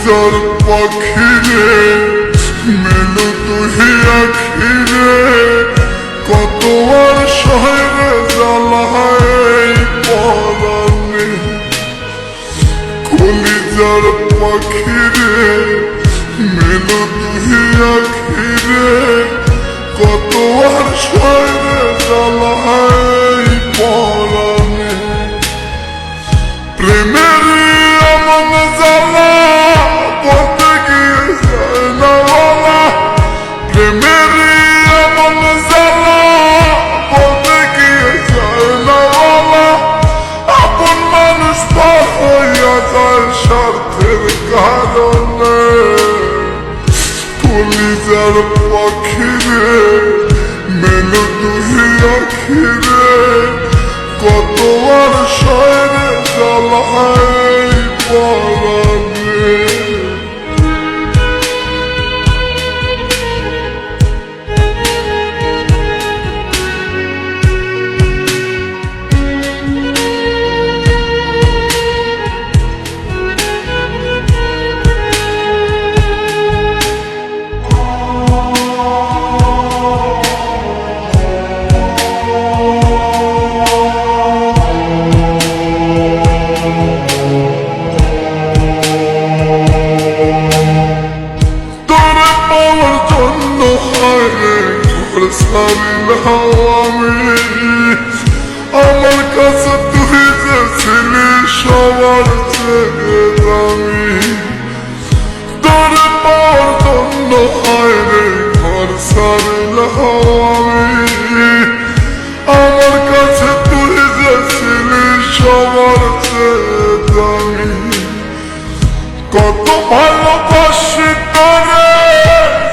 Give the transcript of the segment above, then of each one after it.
কলিজার পাখিরে মেলো তুই আখিরে কত আর শহরে জ্বালায় পরাণে কলিজার পাখিরে মেলো তুই আখিরে কত আর শহরে জ্বালায় পরাণে প্রেমের এমন জ্বালা বলতে গিয়ে যায় না বলা প্রেমের এমন জ্বালা বলতে গিয়ে যায় না বলা আপন মানুষ পার হইয়া যায় স্বার্থের কারণে কলিজার পাখিরে মেলো তুই আখিরে কত আর শহরে জ্বালায় পরাণে আমার কাছে তুই যে ছিলি সবার চেয়ে দামি তোর পাওয়ার জন্য হয় রে ঘর ছাড়লাম আমি আমার কাছে তুই যে ছিলি সবার চেয়ে দামি কত ভালোবাসি তোরে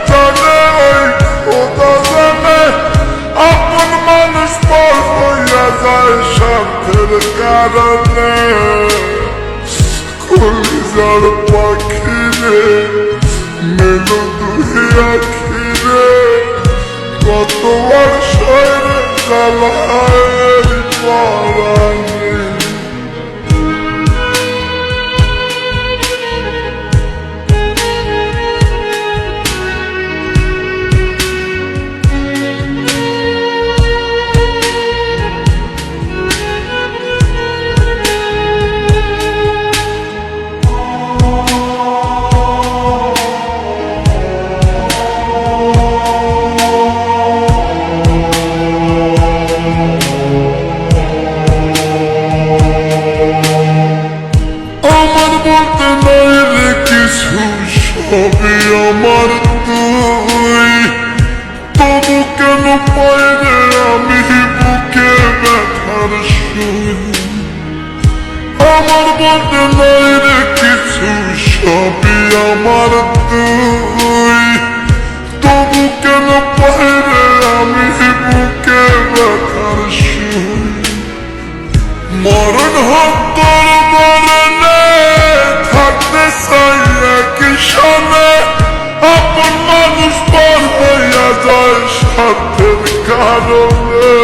জানে ওই খোদা জানে আপন মানুষ পর হইয়া যায় স্বার্থের কারণে কলিজার পাখিরে মেলো তুই আখিরে কত আর শহরে জ্বালায় পরাণে সবই আমার তুই তবু কেন পাইরে আমি বুকে ব্যথার সুই আমার বলতে নাই রে কিছু সবই আমার তুই তবু কেন পাইরে আমি বুকে ব্যথার সুই মরণ হোক তোর মরণে থাকতে চাই একই সনে আপন মানুষ পর হইয়া যায় স্বার্থের কারণে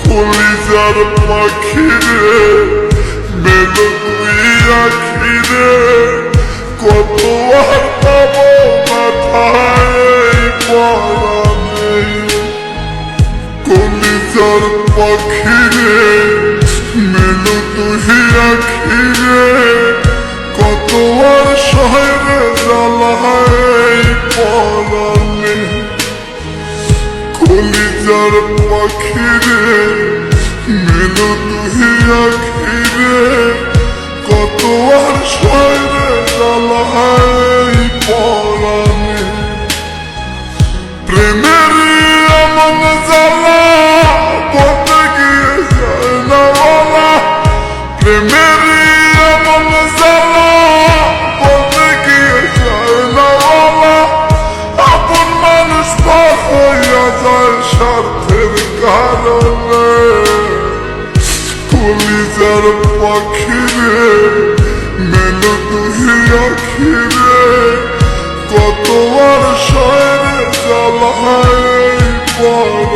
কলিজার পাখিরে মেলো তুই আখিরে কত আর পাবো মাথায় পরাণে কলিজার পাখিরে মেলো তুই আখিরে কত আর শহরে জ্বালায় পরাণে কলিজার পাখিরে মেলো তুই আখিরে কত আর শহরে জ্বালায় পরাণে প্রেমের এমন জ্বালা বলতে গিয়ে যায় না বলা প্রেমের এমন জ্বালা বলতে গিয়ে যায় না বলা আপন মানুষ পার হইয়া যায় স্বার্থের কারণে কলিজার পাখিরে মেলো তুই আখিরে কত আর শহরে জ্বালায় পরাণে